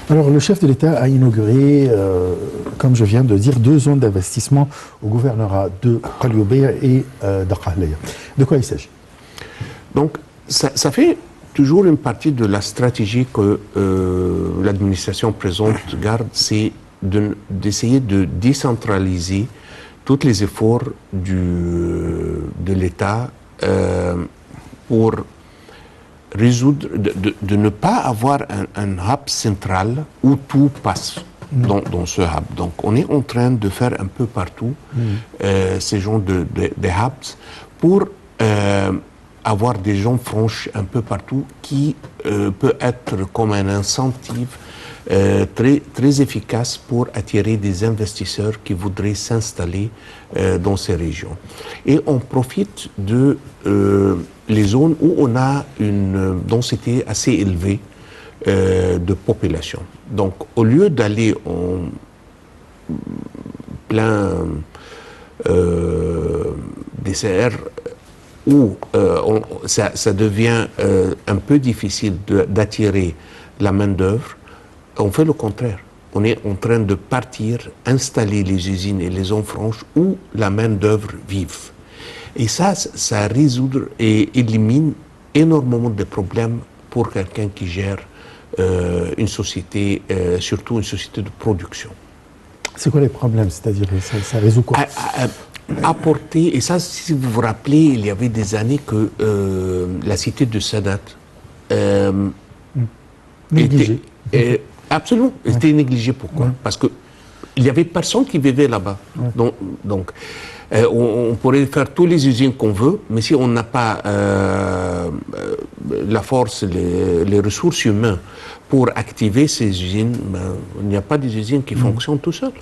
Alors, le chef de l'État a inauguré, comme je viens de dire, 2 zones d'investissement au gouvernorat de Qalioubiya et d'Aqahliya. De quoi il s'agit? Donc, ça fait toujours une partie de la stratégie que l'administration présente garde, c'est d'essayer de décentraliser tous les efforts de l'État pour résoudre, de ne pas avoir un hub central où tout passe dans ce hub. Donc, on est en train de faire un peu partout ces genres de hubs pour avoir des gens franches un peu partout qui peut être comme un incentive très efficace pour attirer des investisseurs qui voudraient s'installer dans ces régions. Et on profite de les zones où on a une densité assez élevée de population. Donc, au lieu d'aller en plein DCR, où ça devient un peu difficile d'attirer la main-d'œuvre, on fait le contraire. On est en train de partir, installer les usines et les zones franches où la main-d'œuvre vive. Et ça résout et élimine énormément de problèmes pour quelqu'un qui gère une société, surtout une société de production. C'est quoi les problèmes? C'est-à-dire, ça résout quoi? Apporter, et ça, si vous vous rappelez, il y avait des années que la cité de Sadat négligée. Absolument, était négligée. Pourquoi? Parce que il n'y avait personne qui vivait là-bas. Donc on pourrait faire toutes les usines qu'on veut, mais si on n'a pas la force, les ressources humaines pour activer ces usines, il n'y a pas des usines qui fonctionnent tout seules.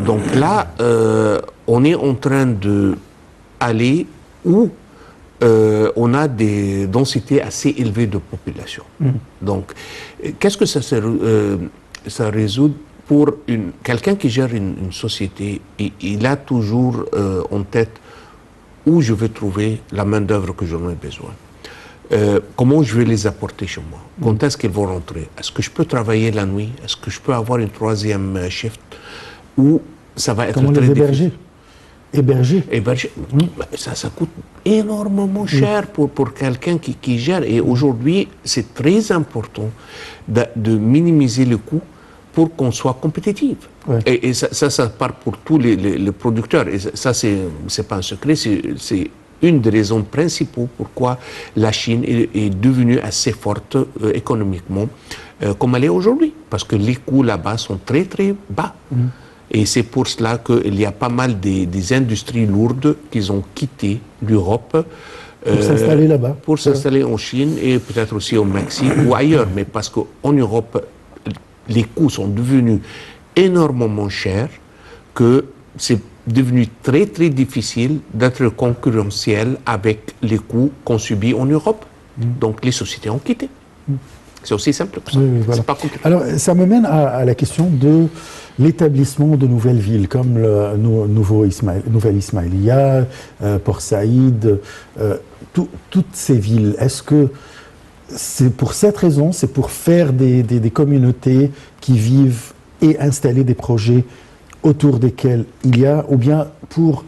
Donc là, on est en train d'aller où on a des densités assez élevées de population. Donc, qu'est-ce que ça résout pour quelqu'un qui gère une société? Il a toujours en tête où je vais trouver la main-d'œuvre que j'en ai besoin. Comment je vais les apporter chez moi? Quand est-ce qu'ils vont rentrer? Est-ce que je peux travailler la nuit? Est-ce que je peux avoir une 3e shift? Ou ça va être Comment très les héberger? Héberger. Ça coûte énormément cher pour quelqu'un qui gère. Et aujourd'hui, c'est très important de minimiser le coût pour qu'on soit compétitif. Et ça part pour tous les producteurs. Et ça, c'est pas un secret, c'est une des raisons principales pourquoi la Chine est devenue assez forte économiquement comme elle est aujourd'hui. Parce que les coûts là-bas sont très, très bas. Et c'est pour cela qu'il y a pas mal des industries lourdes qui ont quitté l'Europe pour s'installer là-bas. Pour s'installer en Chine et peut-être aussi au Mexique ou ailleurs. Mais parce qu'en Europe, les coûts sont devenus énormément chers que c'est devenu très très difficile d'être concurrentiel avec les coûts qu'on subit en Europe. Donc les sociétés ont quitté. C'est aussi simple que ça. Voilà. C'est pas compliqué. Alors ça me mène à la question de l'établissement de nouvelles villes comme le Nouvelle Ismaïlia, Port Saïd, toutes ces villes. Est-ce que c'est pour cette raison, c'est pour faire des communautés qui vivent et installer des projets autour desquels il y a, ou bien pour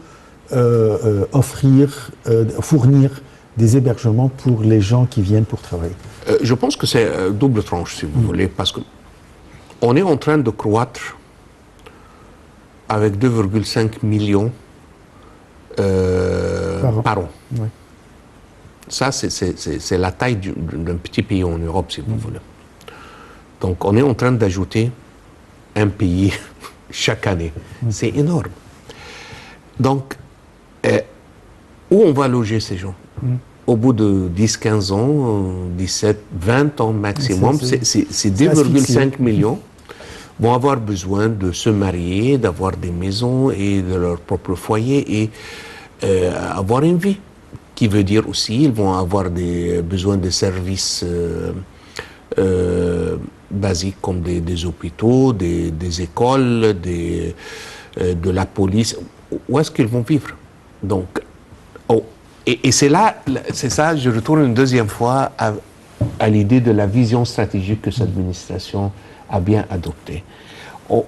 fournir des hébergements pour les gens qui viennent pour travailler? Je pense que c'est double tranche, si vous voulez, parce que on est en train de croître avec 2,5 millions par an. Ouais. Ça, c'est la taille d'un petit pays en Europe, si vous voulez. Donc, on est en train d'ajouter un pays chaque année. C'est énorme. Donc, où on va loger ces gens? Au bout de 10, 15 ans, 17, 20 ans maximum, c'est 2,5 millions vont avoir besoin de se marier, d'avoir des maisons et de leur propre foyer et avoir une vie. Qui veut dire aussi ils vont avoir besoin de services basiques comme des hôpitaux, des écoles, de la police. Où est-ce qu'ils vont vivre? Donc, et c'est là, c'est ça, je retourne une deuxième fois à l'idée de la vision stratégique que cette administration a bien adoptée.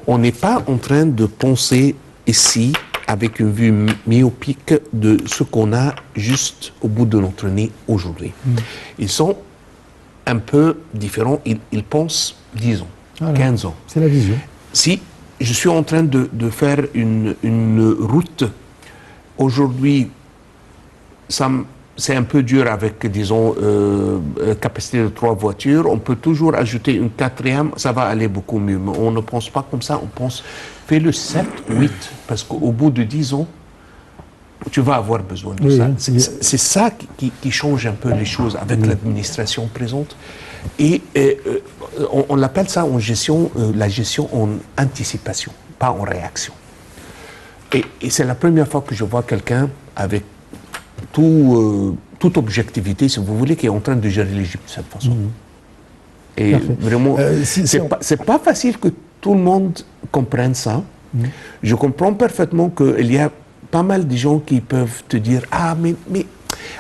On n'est pas en train de penser ici avec une vue myopique de ce qu'on a juste au bout de notre nez aujourd'hui. Ils sont un peu différents, ils pensent 10 ans, Voilà. 15 ans. C'est la vision. Si je suis en train de faire une route, aujourd'hui, c'est un peu dur avec, disons, capacité de 3 voitures. On peut toujours ajouter une 4e, ça va aller beaucoup mieux. Mais on ne pense pas comme ça, on pense, fais le 7, 8, parce qu'au bout de 10 ans, tu vas avoir besoin de ça. C'est ça qui change un peu les choses avec l'administration présente. Et on l'appelle ça en gestion, la gestion en anticipation, pas en réaction. Et c'est la première fois que je vois quelqu'un avec toute objectivité, si vous voulez, qui est en train de gérer l'Égypte de cette façon. Et Parfait. vraiment, c'est pas facile que tout le monde comprenne ça. Je comprends parfaitement qu'il y a pas mal de gens qui peuvent te dire « Ah, mais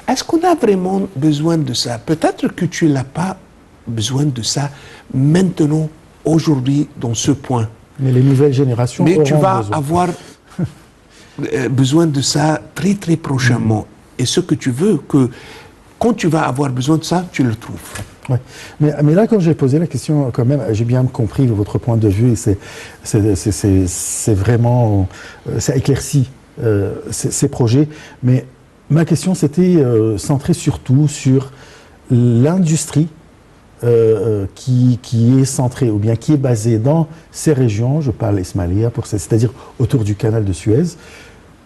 est-ce qu'on a vraiment besoin de ça? Peut-être que tu n'as pas besoin de ça maintenant, aujourd'hui, dans ce point. Mais les nouvelles générations Mais tu auront vas besoin. avoir besoin de ça très, très prochainement. Et ce que tu veux, que quand tu vas avoir besoin de ça, tu le trouves. Ouais. Mais là, quand j'ai posé la question, quand même, j'ai bien compris votre point de vue et c'est vraiment, ça éclaircit ces projets. Mais ma question, c'était centrée surtout sur l'industrie qui est centrée ou bien qui est basée dans ces régions, je parle Ismailia, c'est-à-dire autour du canal de Suez,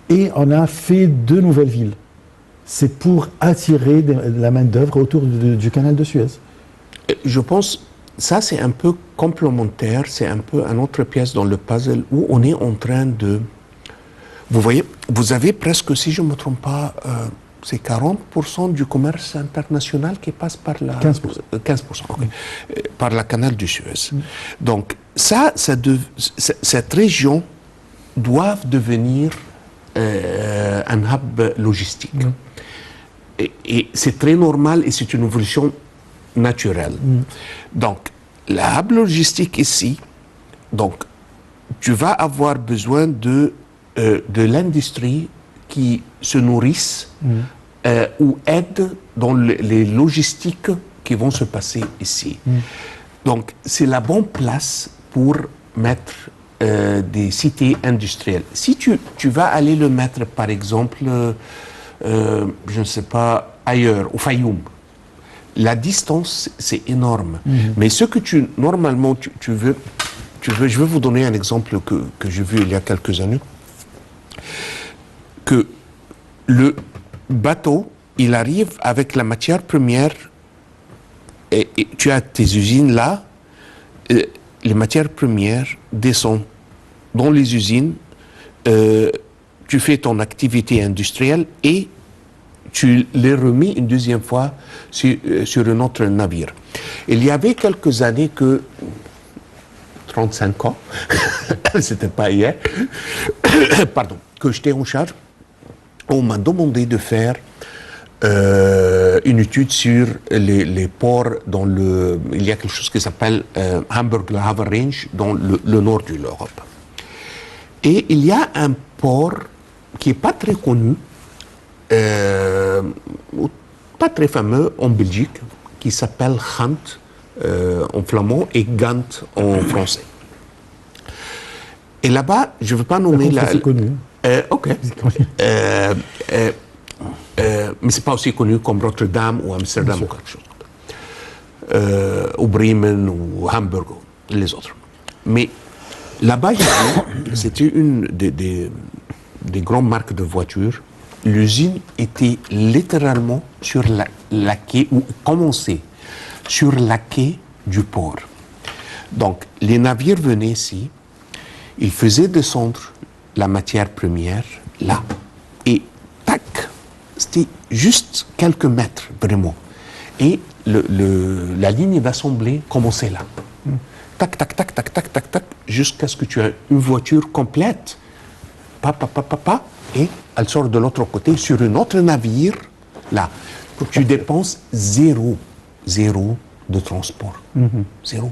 et on a fait 2 nouvelles villes. C'est pour attirer de la main-d'œuvre autour du canal de Suez. Je pense, ça c'est un peu complémentaire, c'est un peu une autre pièce dans le puzzle où on est en train de... Vous voyez, vous avez presque, si je ne me trompe pas, c'est 40% du commerce international qui passe par la... 15%. 15%, okay. Par la canal du Suez. Donc, cette région doit devenir un hub logistique. Et c'est très normal et c'est une évolution naturelle. Donc, la hub logistique ici, donc, tu vas avoir besoin de l'industrie qui se nourrisse ou aide dans les logistiques qui vont se passer ici. Donc, c'est la bonne place pour mettre des cités industrielles. Si tu vas aller le mettre, par exemple, je ne sais pas, ailleurs, au Fayoum, la distance, c'est énorme. Mais ce que normalement, tu veux, je vais vous donner un exemple que j'ai vu il y a quelques années, que le bateau, il arrive avec la matière première, et tu as tes usines là, les matières premières descendent dans les usines, tu fais ton activité industrielle et tu les remis une deuxième fois sur un autre navire. Il y avait quelques années 35 ans, c'était pas hier, pardon, que j'étais en charge, on m'a demandé de faire une étude sur les ports il y a quelque chose qui s'appelle Hamburg Haven Range dans le nord de l'Europe. Et il y a un port qui n'est pas très connu, pas très fameux en Belgique, qui s'appelle Gant en flamand et Gand en français. Et là-bas, je ne veux pas nommer C'est connu. Ok. Mais c'est pas aussi connu comme Rotterdam ou Amsterdam ou quelque chose. Ou Bremen ou Hamburg, les autres. Mais là-bas, c'était une des grandes marques de voitures. L'usine était littéralement sur la quai, ou commençait sur la quai du port. Donc, les navires venaient ici, ils faisaient descendre la matière première là. Et tac, c'était juste quelques mètres, vraiment. Et la ligne d'assemblée commençait là. Tac, tac, tac, tac, tac, tac, tac, jusqu'à ce que tu aies une voiture complète. Et elle sort de l'autre côté sur un autre navire, là. Tu dépenses zéro de transport. Zéro.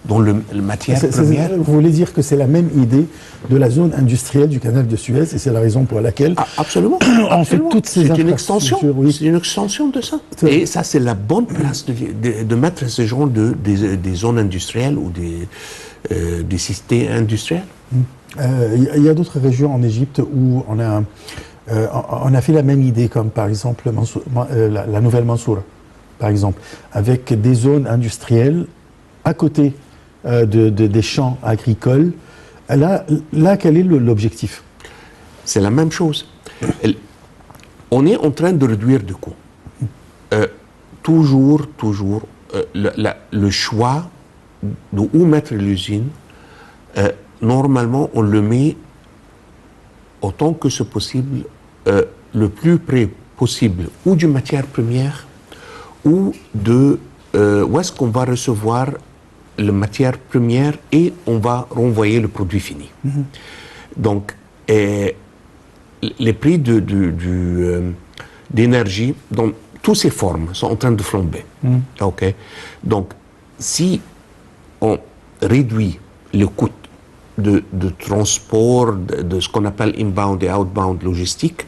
Dans le matière première. Vous voulez dire que c'est la même idée de la zone industrielle du canal de Suez, et c'est la raison pour laquelle Absolument. on fait toutes ces C'est une extension. oui. C'est une extension de ça. Et ça, c'est la bonne place de mettre ce genre des zones industrielles ou des cités industrielles. Il y a d'autres régions en Égypte où on a fait la même idée, comme par exemple la Nouvelle Mansoura, par exemple, avec des zones industrielles à côté des champs agricoles. Là, quel est l'objectif? C'est la même chose. On est en train de réduire du coût. Toujours, le choix de où mettre l'usine, normalement, on le met autant que c'est possible, le plus près possible, ou d'une matière première, ou où est-ce qu'on va recevoir la matière première et on va renvoyer le produit fini. Donc, les prix d'énergie dans toutes ces formes sont en train de flamber. Okay? Donc, si on réduit le coût de transport, de ce qu'on appelle inbound et outbound logistique,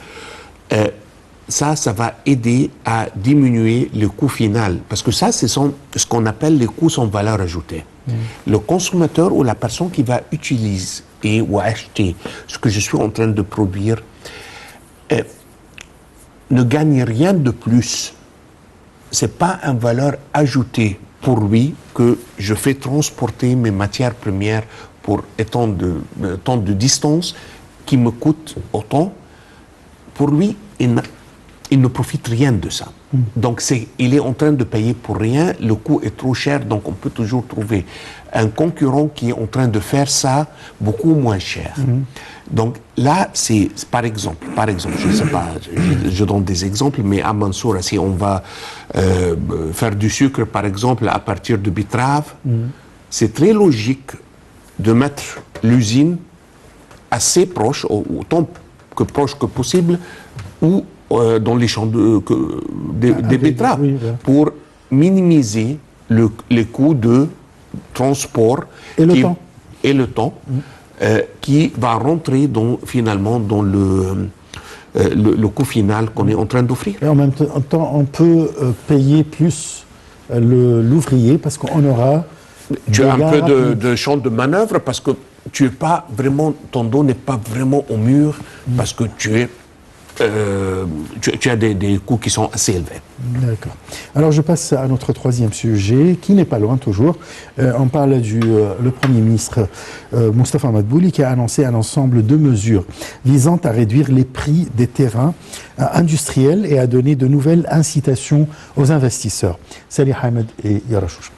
ça va aider à diminuer le coût final. Parce que ça, c'est ce qu'on appelle les coûts sans valeur ajoutée. Le consommateur ou la personne qui va utiliser ou acheter ce que je suis en train de produire ne gagne rien de plus. Ce n'est pas une valeur ajoutée pour lui que je fais transporter mes matières premières pour tant de distance qui me coûte autant. Pour lui, il ne profite rien de ça. Donc, il est en train de payer pour rien, le coût est trop cher, donc on peut toujours trouver un concurrent qui est en train de faire ça beaucoup moins cher. Donc là, c'est par exemple, je ne sais pas, je donne des exemples, mais à Mansoura, si on va faire du sucre, par exemple, à partir de betterave, c'est très logique de mettre l'usine assez proche, autant que proche que possible, ou dans les champs des betteraves, pour minimiser les coûts de transport et le temps, qui va rentrer finalement dans le coût final qu'on est en train d'offrir. Et en même temps, on peut payer plus l'ouvrier parce qu'on aura... Tu as un peu de champ de manœuvre parce que ton dos n'est pas vraiment au mur parce que tu as des coûts qui sont assez élevés. D'accord. Alors je passe à notre troisième sujet, qui n'est pas loin toujours. On parle le Premier ministre Moustapha Madbouli qui a annoncé un ensemble de mesures visant à réduire les prix des terrains industriels et à donner de nouvelles incitations aux investisseurs. Salih Ahmed et Yara Choucha.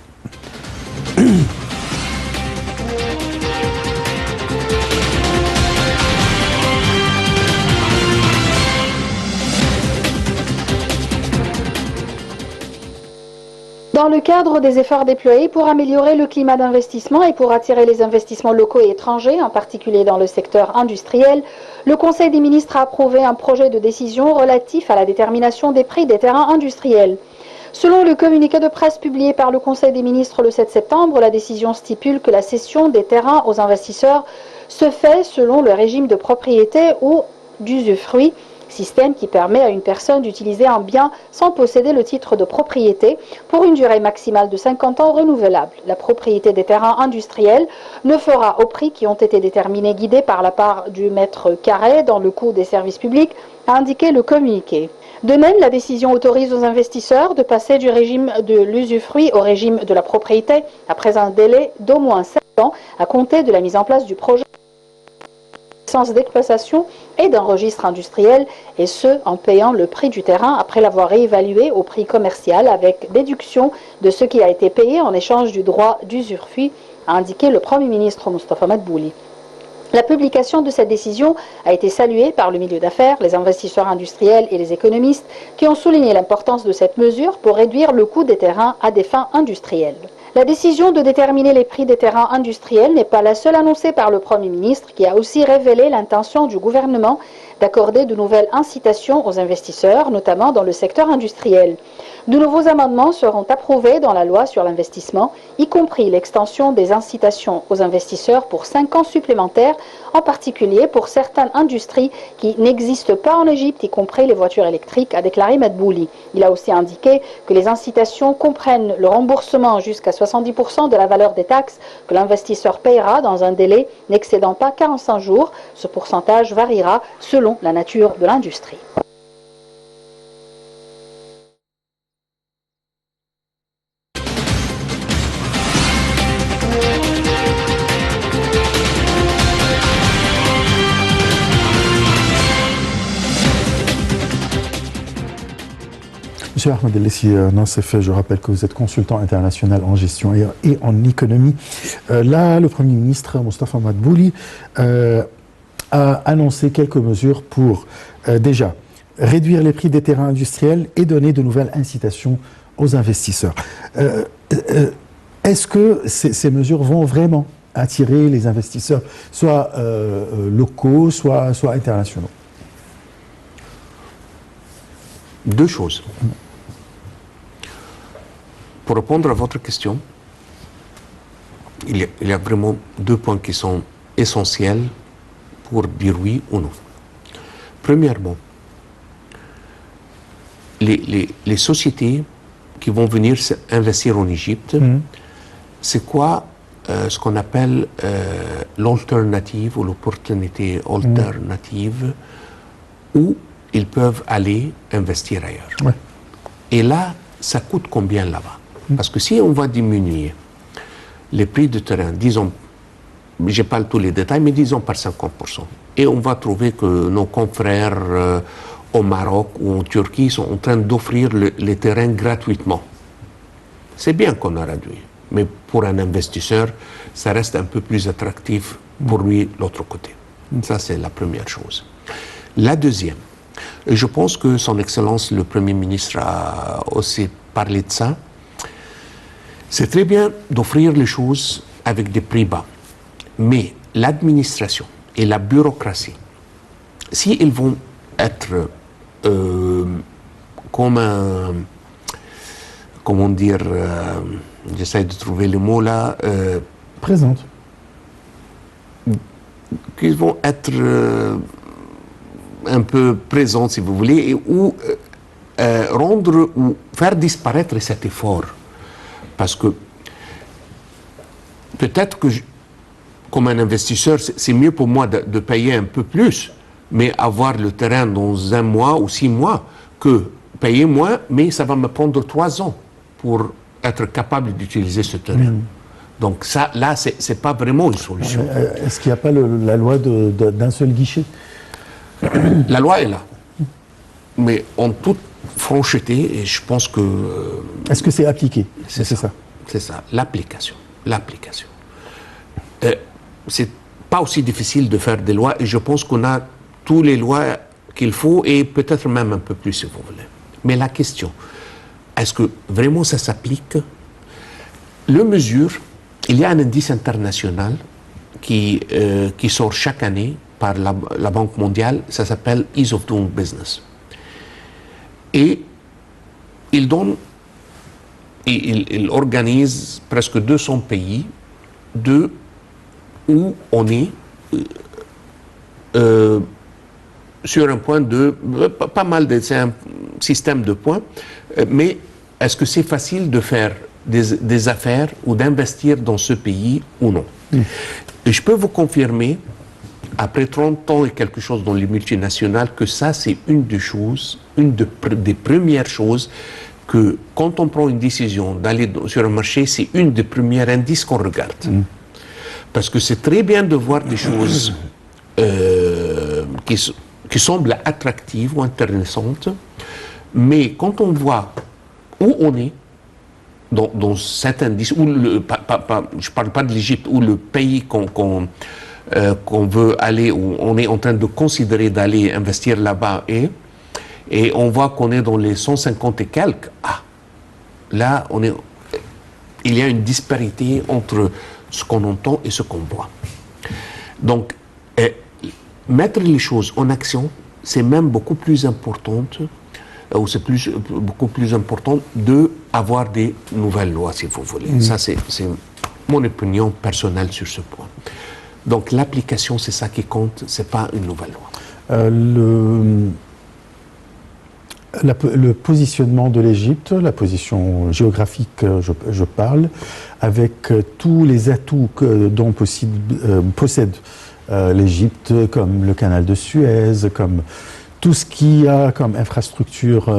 Dans le cadre des efforts déployés pour améliorer le climat d'investissement et pour attirer les investissements locaux et étrangers, en particulier dans le secteur industriel, le Conseil des ministres a approuvé un projet de décision relatif à la détermination des prix des terrains industriels. Selon le communiqué de presse publié par le Conseil des ministres le 7 septembre, la décision stipule que la cession des terrains aux investisseurs se fait selon le régime de propriété ou d'usufruit, système qui permet à une personne d'utiliser un bien sans posséder le titre de propriété pour une durée maximale de 50 ans renouvelable. La propriété des terrains industriels ne fera au prix qui ont été déterminés guidés par la part du mètre carré dans le coût des services publics, a indiqué le communiqué. De même, la décision autorise aux investisseurs de passer du régime de l'usufruit au régime de la propriété après un délai d'au moins 7 ans à compter de la mise en place du projet d'exploitation et d'un registre industriel, et ce en payant le prix du terrain après l'avoir réévalué au prix commercial avec déduction de ce qui a été payé en échange du droit d'usufruit, a indiqué le Premier ministre Moustapha Madbouli. La publication de cette décision a été saluée par le milieu d'affaires, les investisseurs industriels et les économistes qui ont souligné l'importance de cette mesure pour réduire le coût des terrains à des fins industrielles. La décision de déterminer les prix des terrains industriels n'est pas la seule annoncée par le Premier ministre, qui a aussi révélé l'intention du gouvernement d'accorder de nouvelles incitations aux investisseurs, notamment dans le secteur industriel. De nouveaux amendements seront approuvés dans la loi sur l'investissement, y compris l'extension des incitations aux investisseurs pour 5 ans supplémentaires, en particulier pour certaines industries qui n'existent pas en Égypte, y compris les voitures électriques, a déclaré Madbouli. Il a aussi indiqué que les incitations comprennent le remboursement jusqu'à 70% de la valeur des taxes que l'investisseur paiera dans un délai n'excédant pas 45 jours. Ce pourcentage variera selon la nature de l'industrie. Monsieur Ahmed El-Lessi Nassef, je rappelle que vous êtes consultant international en gestion et en économie. Là, le Premier ministre, Moustapha Madbouli, a annoncé quelques mesures pour déjà réduire les prix des terrains industriels et donner de nouvelles incitations aux investisseurs. Est-ce que ces mesures vont vraiment attirer les investisseurs, soit locaux, soit internationaux? Deux choses. Pour répondre à votre question, il y a vraiment deux points qui sont essentiels pour dire oui ou non. Premièrement, les sociétés qui vont venir investir en Égypte, c'est quoi ce qu'on appelle l'alternative ou l'opportunité alternative où ils peuvent aller investir ailleurs. Ouais. Et là, ça coûte combien là-bas? Parce que si on va diminuer les prix de terrain, disons, je n'ai pas tous les détails, mais disons par 50%, et on va trouver que nos confrères au Maroc ou en Turquie sont en train d'offrir les terrains gratuitement. C'est bien qu'on a réduit, mais pour un investisseur, ça reste un peu plus attractif pour lui l'autre côté. Ça, c'est la première chose. La deuxième, et je pense que Son Excellence le Premier ministre a aussi parlé de ça. C'est très bien d'offrir les choses avec des prix bas, mais l'administration et la bureaucratie, si ils vont être comme un, comment dire, j'essaie de trouver le mot là, Présente. qu'ils vont être un peu présents, si vous voulez, ou rendre ou faire disparaître cet effort. Parce que peut-être que, comme un investisseur, c'est mieux pour moi de payer un peu plus, mais avoir le terrain dans 1 mois ou 6 mois, que payer moins, mais ça va me prendre 3 ans pour être capable d'utiliser ce terrain. Donc ça, là, c'est pas vraiment une solution. Est-ce qu'il n'y a pas la loi d'un seul guichet? La loi est là. Mais en toute francheté, et je pense que... Est-ce que c'est appliqué? C'est ça. C'est ça, l'application. L'application. C'est pas aussi difficile de faire des lois, et je pense qu'on a toutes les lois qu'il faut, et peut-être même un peu plus, si vous voulez. Mais la question, est-ce que vraiment ça s'applique? Le mesure, il y a un indice international qui sort chaque année par la Banque mondiale, ça s'appelle Ease of Doing Business. Et il organise presque 200 pays où on est sur un point de... pas mal c'est un système de points, mais est-ce que c'est facile de faire des affaires ou d'investir dans ce pays ou non? Et je peux vous confirmer, après 30 ans et quelque chose dans les multinationales, que ça, c'est une des choses, des premières choses que, quand on prend une décision d'aller sur un marché, c'est une des premiers indices qu'on regarde. Parce que c'est très bien de voir des choses qui semblent attractives ou intéressantes, mais quand on voit où on est, dans cet indice, où je ne parle pas de l'Égypte, où le pays qu'on veut aller, où on est en train de considérer d'aller investir là-bas, et on voit qu'on est dans les 150 et quelques, là, il y a une disparité entre ce qu'on entend et ce qu'on voit. Donc, mettre les choses en action, c'est même beaucoup plus important où c'est beaucoup plus important d'avoir des nouvelles lois, si vous voulez. Ça, c'est mon opinion personnelle sur ce point. Donc, l'application, c'est ça qui compte, c'est pas une nouvelle loi. Le positionnement de l'Égypte, la position géographique, je parle, avec tous les atouts dont possède l'Égypte, comme le canal de Suez, comme tout ce qu'il y a comme infrastructure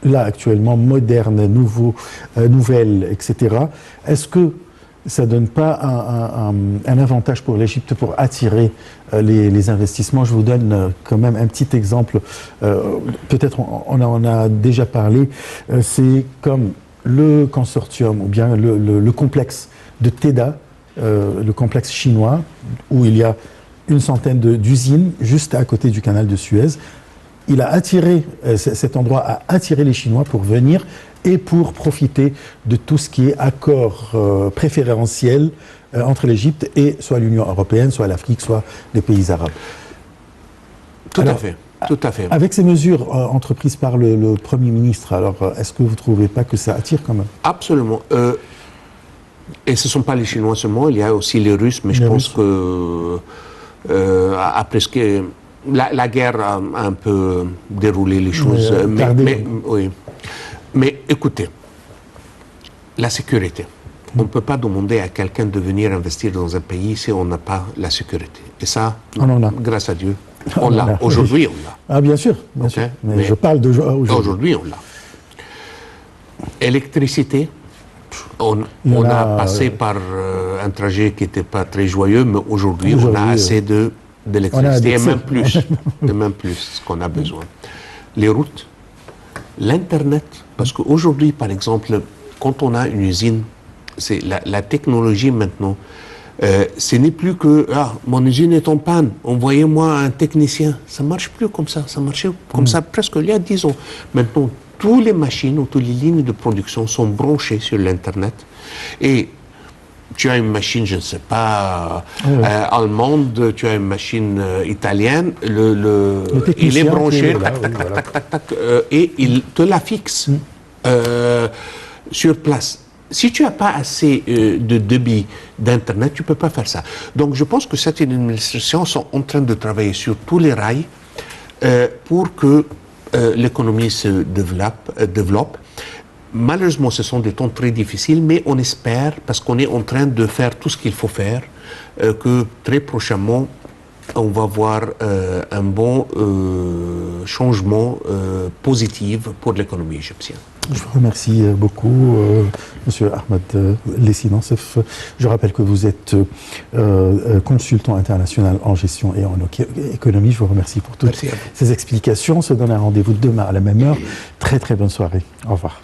là actuellement, moderne, nouvelle, etc. Est-ce que ça ne donne pas un avantage pour l'Égypte pour attirer les investissements? Je vous donne quand même un petit exemple. Peut-être on en a déjà parlé. C'est comme le consortium ou bien le complexe de TEDA, le complexe chinois, où il y a une centaine d'usines juste à côté du canal de Suez. Il a attiré, cet endroit a attiré les Chinois pour venir et pour profiter de tout ce qui est accord préférentiel entre l'Égypte et soit l'Union européenne, soit l'Afrique, soit les pays arabes. Tout à fait. Tout à fait. Avec ces mesures entreprises par le Premier ministre, alors est-ce que vous ne trouvez pas que ça attire quand même? Absolument. Et ce ne sont pas les Chinois seulement, il y a aussi les Russes, mais je pense que après ce que la guerre a un peu déroulé les choses. Oui. Mais écoutez, la sécurité. On ne peut pas demander à quelqu'un de venir investir dans un pays si on n'a pas la sécurité. Et ça, grâce à Dieu, on l'a. Aujourd'hui, on l'a. Ah, bien sûr, bien sûr. Mais je parle d'aujourd'hui. Aujourd'hui, on l'a. Électricité, on a passé par un trajet qui n'était pas très joyeux, mais aujourd'hui, on a assez d'électricité, et même plus ce qu'on a besoin. Les routes, l'Internet, parce qu'aujourd'hui, par exemple, quand on a une usine, c'est la technologie maintenant, ce n'est plus que mon usine est en panne, envoyez-moi un technicien. Ça ne marche plus comme ça. Ça marchait comme ça presque il y a 10 ans. Maintenant, toutes les machines ou toutes les lignes de production sont branchées sur l'Internet. Et tu as une machine, je ne sais pas, allemande, tu as une machine italienne, il est branché, et il te la fixe sur place. Si tu n'as pas assez de débit d'Internet, tu ne peux pas faire ça. Donc je pense que cette administration sont en train de travailler sur tous les rails pour que l'économie se développe. Malheureusement, ce sont des temps très difficiles, mais on espère, parce qu'on est en train de faire tout ce qu'il faut faire, que très prochainement, on va voir un bon changement positif pour l'économie égyptienne. Je vous remercie beaucoup, Monsieur Ahmed Lessinansef. Je rappelle que vous êtes consultant international en gestion et en économie. Je vous remercie pour toutes ces explications. On se donne un rendez-vous demain à la même heure. Très très bonne soirée. Au revoir.